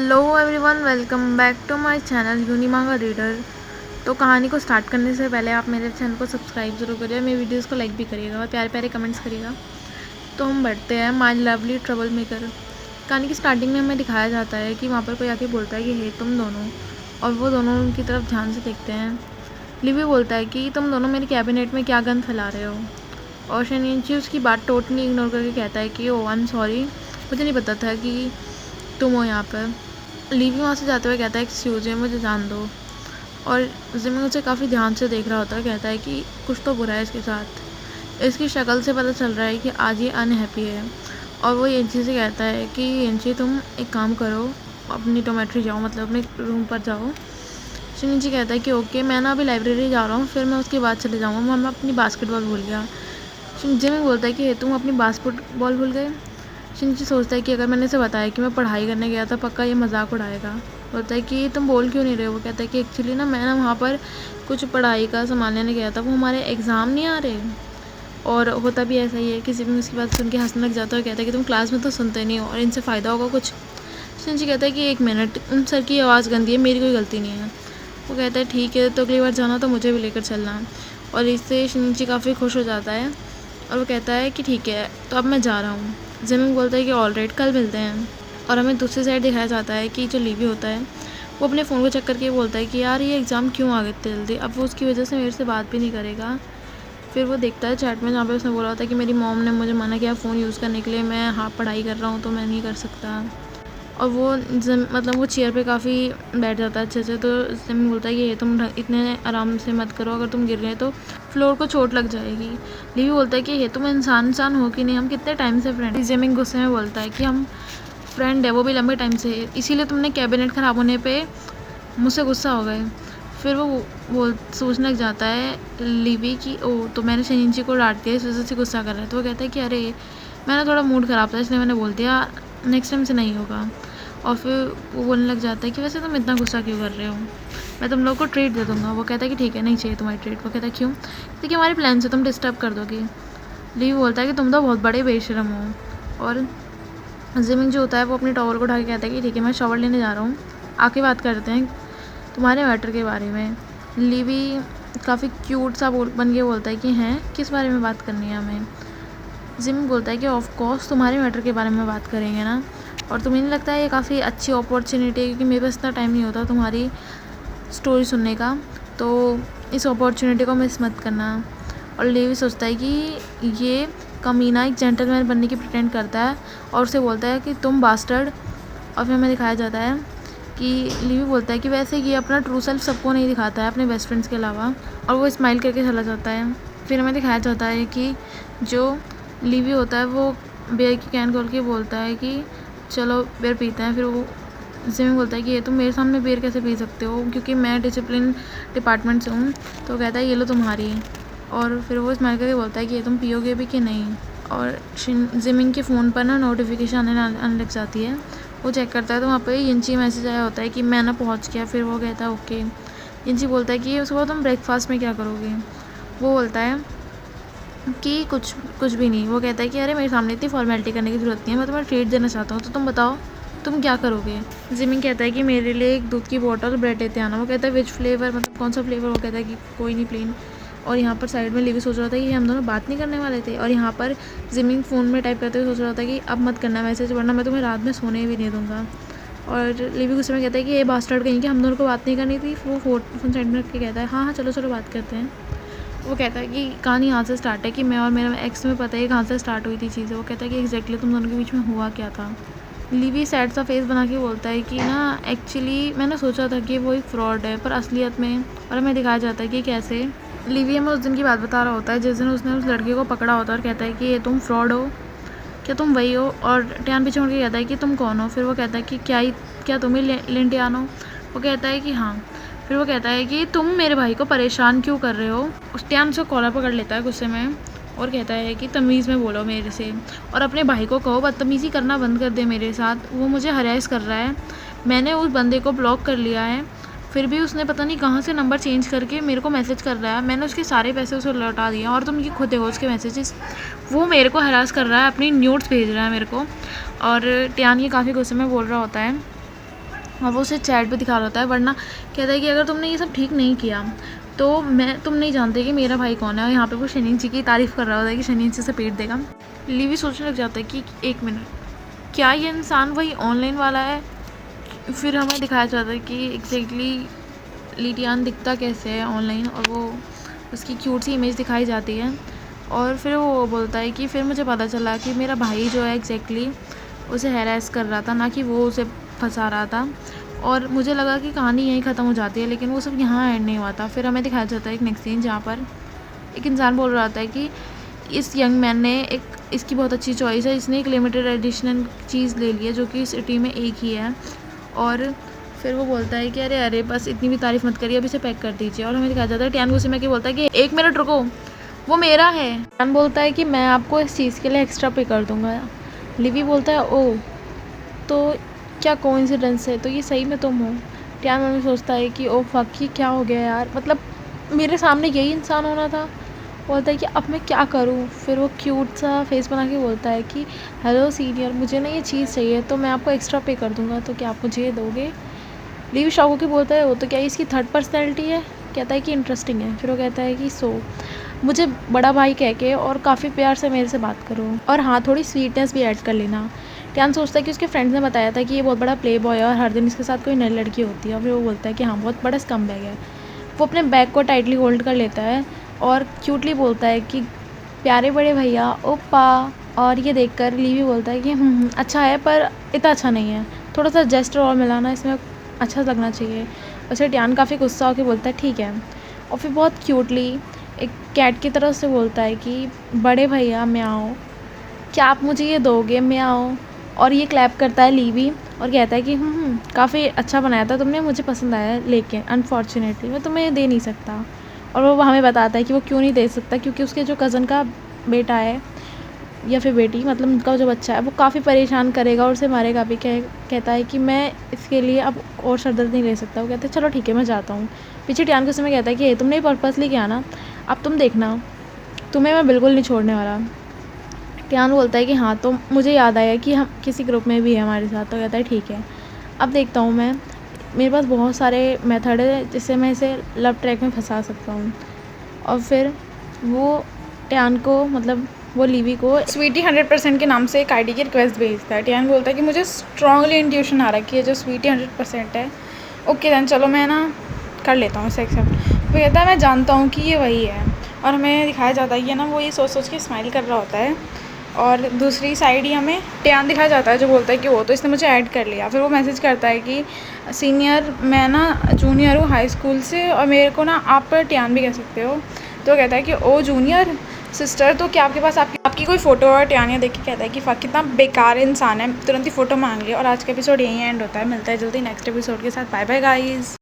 Hello everyone, welcome back to my channel Unimanga reader. तो कहानी को स्टार्ट करने से पहले आप मेरे चैनल को सब्सक्राइब जरूर करिए, मेरी वीडियोस को लाइक भी करिएगा और प्यारे प्यारे कमेंट्स करिएगा। तो हम बढ़ते हैं माय लवली ट्रबल मेकर। कहानी की स्टार्टिंग में हमें दिखाया जाता है कि वहाँ पर कोई आके बोलता है कि हे तुम दोनों, और वो दोनों उनकी तरफ ध्यान से देखते हैं। लिवी बोलता है कि तुम दोनों मेरे कैबिनेट में क्या गंद फैला रहे हो, और शनिंची उसकी बात टोटली इग्नोर करके कहता है कि ओ आई एम सॉरी, मुझे नहीं पता था कि तुम हो यहाँ पर। लीवी वहाँ से जाते हुए कहता है एक्सक्यूज मी, मुझे जान दो। और जिमिंग उसे काफ़ी ध्यान से देख रहा होता है, कहता है कि कुछ तो बुरा है इसके साथ, इसकी शक्ल से पता चल रहा है कि आज ये अनहैप्पी है। और वो येंची से कहता है कि येंची तुम एक काम करो, अपनी डोमेट्री जाओ, मतलब अपने रूम पर जाओ। शिनिची कहता है कि ओके, मैं ना अभी लाइब्रेरी जा रहा हूँ, फिर मैं उसके बाद चले जाऊँगा, मैं अपनी बास्केटबॉल भूल गया। जिमिंग बोलता है कि तुम अपनी बास्केटबॉल भूल गए। शिनिची सोचता है कि अगर मैंने इसे बताया कि मैं पढ़ाई करने गया था, पक्का ये मजाक उड़ाएगा। बोलता है कि तुम बोल क्यों नहीं रहे हो। वो कहता है कि एक्चुअली ना मैं ना वहाँ पर कुछ पढ़ाई का सामान लेने गया था, वो हमारे एग्ज़ाम नहीं आ रहे। और होता भी ऐसा ही है, किसी भी उसकी बात सुन के हंसने लग जाता है, कहता है कि तुम क्लास में तो सुनते नहीं हो और इनसे फ़ायदा होगा कुछ। शिनिची कहता है कि एक मिनट, उन सर की आवाज़ गंदी है, मेरी कोई गलती नहीं है। वो कहता है ठीक है, तो अगली बार जाना तो मुझे भी लेकर चलना। और इससे शिनिची काफ़ी खुश हो जाता है और वो कहता है कि ठीक है, तो अब मैं जा रहा हूँ। जिमिंग बोलता है कि ऑलराइट, कल मिलते हैं। और हमें दूसरी साइड दिखाया जाता है कि जो लीवी होता है वो अपने फ़ोन को चेक करके बोलता है कि यार ये एग्ज़ाम क्यों आ गए इतने जल्दी, अब वो उसकी वजह से मेरे से बात भी नहीं करेगा। फिर वो देखता है चैट में जहाँ पे उसने बोला होता है कि मेरी मॉम ने मुझे मना किया फ़ोन यूज़ करने के लिए, मैं हाँ पढ़ाई कर रहा हूँ तो मैं नहीं कर सकता। और वो मतलब वो चेयर पे काफ़ी बैठ जाता है अच्छे से। तो जिमिंग बोलता है कि ये तुम इतने आराम से मत करो, अगर तुम गिर गए तो फ्लोर को चोट लग जाएगी। लीवी बोलता है कि ये तुम इंसान हो कि नहीं, हम कितने टाइम से फ्रेंड। जिमिंग गुस्से में बोलता है कि हम फ्रेंड है, वो भी लंबे टाइम से, इसीलिए तुमने कैबिनेट ख़राब होने पे मुझसे गुस्सा हो गए। फिर वो सोचने लग जाता है लीवी की ओ, तो मैंने शनिंची को डांट दिया, इस वजह से गुस्सा कर रहा है। तो वो कहता है कि अरे मेरा थोड़ा मूड ख़राब था इसलिए मैंने बोल दिया, नेक्स्ट टाइम से नहीं होगा। और फिर वो बोलने लग जाता है कि वैसे तुम इतना गुस्सा क्यों कर रहे हो, मैं तुम लोग को ट्रीट दे दूँगा। वो कहता है कि ठीक है, नहीं चाहिए तुम्हारी ट्रीट। वो कहता है क्यों। देखिए हमारे प्लान से तुम डिस्टर्ब कर दोगी। लीव बोलता है कि तुम तो बहुत बड़े बेशरम हो। और जिमिंग जो होता है वो अपनी टॉवल को उठा के कहता है कि ठीक है, मैं शॉवर लेने जा रहा हूँ, आके बात करते हैं तुम्हारे मैटर के बारे में। लीवी काफ़ी क्यूट सा बन के बोलता है कि हैं किस बारे में बात करनी है हमें। जिमिंग बोलता है कि ऑफ कोर्स तुम्हारे मैटर के बारे में बात करेंगे ना, और तुम्हें नहीं लगता है ये काफ़ी अच्छी अपॉर्चुनिटी है, क्योंकि मेरे पास इतना टाइम नहीं होता तुम्हारी स्टोरी सुनने का, तो इस अपॉर्चुनिटी को मिस मत करना। और लेवी सोचता है कि ये कमीना एक जेंटलमैन बनने की प्रिटेंड करता है और उसे बोलता है कि तुम बास्टर्ड। और फिर हमें दिखाया जाता है कि लीवी बोलता है कि वैसे ये अपना ट्रू सेल्फ सबको नहीं दिखाता है, अपने बेस्ट फ्रेंड्स के अलावा। और वो स्माइल करके चला जाता है। फिर हमें दिखाया जाता है कि जो लीवी होता है वो बियर की कैन खोल के बोलता है कि चलो बियर पीते हैं। फिर वो जिमिंग बोलता है कि ये तुम मेरे सामने बियर कैसे पी सकते हो, क्योंकि मैं डिसिप्लिन डिपार्टमेंट से हूँ। तो कहता है ये लो तुम्हारी। और फिर वो स्माइल करके बोलता है कि ये तुम पियोगे भी कि नहीं। और जिमिंग के फ़ोन पर ना नोटिफिकेशन आने लग जाती है। वो चेक करता है तो वहाँ पे यिंची मैसेज आया होता है कि मैं ना पहुँच गया। फिर वो कहता है ओके। यिंची बोलता है कि सुबह तुम ब्रेकफास्ट में क्या करोगे। वो बोलता है कि कुछ भी नहीं। वो कहता है कि अरे मेरे सामने इतनी फॉर्मेलिटी करने की ज़रूरत नहीं है, मैं तुम्हें ट्रीट देना चाहता हूँ, तो तुम बताओ तुम क्या करोगे। जिमिंग कहता है कि मेरे लिए एक दूध की बोतल ब्रेड लेते आना। वो कहता है विच फ्लेवर, मतलब कौन सा फ्लेवर। वो कहता है कि कोई नहीं, प्लेन। और यहाँ पर साइड में लीवी सोच रहा था कि हम दोनों बात नहीं करने वाले थे, और यहाँ पर जिमिंग फ़ोन में टाइप करते हुए सोच रहा था कि अब मत करना मैसेज, वरना मैं तुम्हें रात में सोने भी नहीं दूँगा। और लीवी गुस्से में कहता है कि ये बास्टर्ड कहीं कि हम दोनों को बात नहीं करनी थी। वो फ़ोन साइड में रख के कहता है हाँ हाँ चलो बात करते हैं। वो कहता है कि कहानी यहाँ से स्टार्ट है कि मैं और मेरा एक्स में पता है कहाँ से स्टार्ट हुई थी चीज़ें। वो कहता है कि एग्जैक्टली तुम दोनों के बीच में हुआ क्या था। लीवी सैड सा फेस बना के बोलता है कि ना एक्चुअली मैंने सोचा था कि वो एक फ्रॉड है, पर असलियत में, और हमें दिखाया जाता है कि कैसे। लीवी हमें उस दिन की बात बता रहा होता है जिस दिन उसने उस लड़के को पकड़ा होता है और कहता है कि ये तुम फ्रॉड हो, क्या तुम वही हो। और टियान पीछे मुड़ के कहता है कि तुम कौन हो। फिर वो कहता है कि क्या तुम ही लिंटियान हो। वो कहता है कि हाँ। फिर वो कहता है कि तुम मेरे भाई को परेशान क्यों कर रहे हो। उस टियान से कॉलर पकड़ लेता है गुस्से में और कहता है कि तमीज़ में बोलो मेरे से, और अपने भाई को कहो बदतमीज़ी करना बंद कर दे मेरे साथ, वो मुझे हरास कर रहा है। मैंने उस बंदे को ब्लॉक कर लिया है, फिर भी उसने पता नहीं कहाँ से नंबर चेंज करके मेरे को मैसेज कर रहा है। मैंने उसके सारे पैसे उसे लौटा दिए, और तुम ये खुद देखो उसके मैसेजेस, वो मेरे को हरास कर रहा है, अपनी न्यूट्स भेज रहा है मेरे को। और टियान ये काफ़ी गुस्से में बोल रहा होता है और वो उसे चैट पे दिखा रहा होता है, वरना कहता है कि अगर तुमने ये सब ठीक नहीं किया तो तुम नहीं जानते कि मेरा भाई कौन है। और यहाँ पे वो शनीन जी की तारीफ़ कर रहा होता है कि शनीन जी से पेट देगा। लीवी सोचने लग जाता है कि एक मिनट, क्या ये इंसान वही ऑनलाइन वाला है? फिर हमें दिखाया जाता है कि एग्जैक्टली लीटियान दिखता कैसे है ऑनलाइन, और वो उसकी क्यूट सी इमेज दिखाई जाती है। और फिर वो बोलता है कि फिर मुझे पता चला कि मेरा भाई जो है एग्जैक्टली उसे हैरेस कर रहा था, ना कि वो उसे फंसा रहा था। और मुझे लगा कि कहानी यहीं ख़त्म हो जाती है, लेकिन वो सब यहाँ एंड नहीं हुआ था। फिर हमें दिखाया जाता है एक नेक्स्ट सीन जहाँ पर एक इंसान बोल रहा था कि इस यंग मैन ने इसकी बहुत अच्छी चॉइस है, इसने एक लिमिटेड एडिशन चीज़ ले ली है जो कि सिटी में एक ही है। और फिर वो बोलता है कि अरे बस इतनी भी तारीफ़ मत करिए, अभी इसे पैक कर दीजिए। और हमें दिखाया जाता है टियान गुस्से में कि बोलता है कि 1 मिनट रुको, वो मेरा है। टियान बोलता है कि मैं आपको इस चीज़ के लिए एक्स्ट्रा पे कर दूँगा। लिवी बोलता है ओह, तो क्या कोइंसिडेंस है, तो ये सही में तुम हो। टियान मन में सोचता है कि ओ फक, ये क्या हो गया यार, मतलब मेरे सामने यही इंसान होना था। बोलता है कि अब मैं क्या करूँ। फिर वो क्यूट सा फेस बना के बोलता है कि हेलो सीनियर, मुझे ना ये चीज़ चाहिए, तो मैं आपको एक्स्ट्रा पे कर दूँगा, तो क्या आप मुझे ये दोगे? लीव शॉक होकर बोलता है वो तो क्या इसकी थर्ड पर्सनैलिटी है? कहता है कि इंटरेस्टिंग है। फिर वो कहता है कि मुझे बड़ा भाई कह के और काफ़ी प्यार से मेरे से बात करो, और हाँ थोड़ी स्वीटनेस भी ऐड कर लेना। टियान सोचता है कि उसके फ्रेंड्स ने बताया था कि ये बहुत बड़ा प्ले बॉय है और हर दिन इसके साथ कोई नई लड़की होती है। और फिर वो बोलता है कि हाँ बहुत बड़ा स्कम बैग है। वो अपने बैग को टाइटली होल्ड कर लेता है और क्यूटली बोलता है कि प्यारे बड़े भैया ओप्पा। और ये देखकर लीवी बोलता है कि अच्छा है पर इतना अच्छा नहीं है, थोड़ा सा जेस्टर और मिलाना इसमें अच्छा लगना चाहिए। वैसे टियान काफ़ी गुस्सा होकर बोलता है ठीक है। और फिर बहुत क्यूटली एक कैट की तरह से बोलता है कि बड़े भैया म्याओ, क्या आप मुझे ये दोगे म्याओ। और ये क्लैप करता है लीवी और कहता है कि काफ़ी अच्छा बनाया था तुमने, मुझे पसंद आया, लेकिन अनफॉर्चुनेटली मैं तुम्हें दे नहीं सकता। और वो हमें बताता है कि वो क्यों नहीं दे सकता, क्योंकि उसके जो कज़न का बेटा है या फिर बेटी, मतलब उनका जो बच्चा है वो काफ़ी परेशान करेगा और उसे मारेगा भी। कहता है कि मैं इसके लिए अब और सरदर्द नहीं ले सकता। वो कहते हैं चलो ठीक है मैं जाता हूँ। पीछे टियान को समय कहता है कि तुमने पर्पसली किया ना, अब तुम देखना, तुम्हें मैं बिल्कुल नहीं छोड़ने वाला। टियान बोलता है कि हाँ, तो मुझे याद आया कि हम किसी ग्रुप में भी है हमारे साथ। तो कहता है ठीक है, अब देखता हूँ मैं, मेरे पास बहुत सारे मेथड है जिससे मैं इसे लव ट्रैक में फंसा सकता हूँ। और फिर वो टियान को, मतलब वो लीवी को स्वीटी 100% के नाम से एक आईडी की रिक्वेस्ट भेजता है। टियान बोलता है कि मुझे स्ट्रांगली इंट्यूशन आ रखी है जो स्वीटी 100% है। ओके दैन, चलो मैं ना कर लेता हूँ इसे एक्सेप्ट। वो कहता है मैं जानता हूँ कि ये वही है। और हमें दिखाया जाता है कि ना वो ये सोच के स्माइल कर रहा होता है। और दूसरी साइड ही हमें टियान दिखाया जाता है जो बोलता है कि वो तो इसने मुझे ऐड कर लिया। फिर वो मैसेज करता है कि सीनियर, मैं ना जूनियर हूँ हाई स्कूल से, और मेरे को ना आप टियान भी कह सकते हो। तो कहता है कि ओ जूनियर सिस्टर, तो क्या आपके पास आपकी कोई फ़ोटो है? टियान देख के कहता है कि फ़क, कितना बेकार इंसान है, तुरंत ही फ़ोटो मांग लिया। और आज का एपिसोड यहीं एंड होता है। मिलता है जल्दी नेक्स्ट एपिसोड के साथ। Bye bye guys.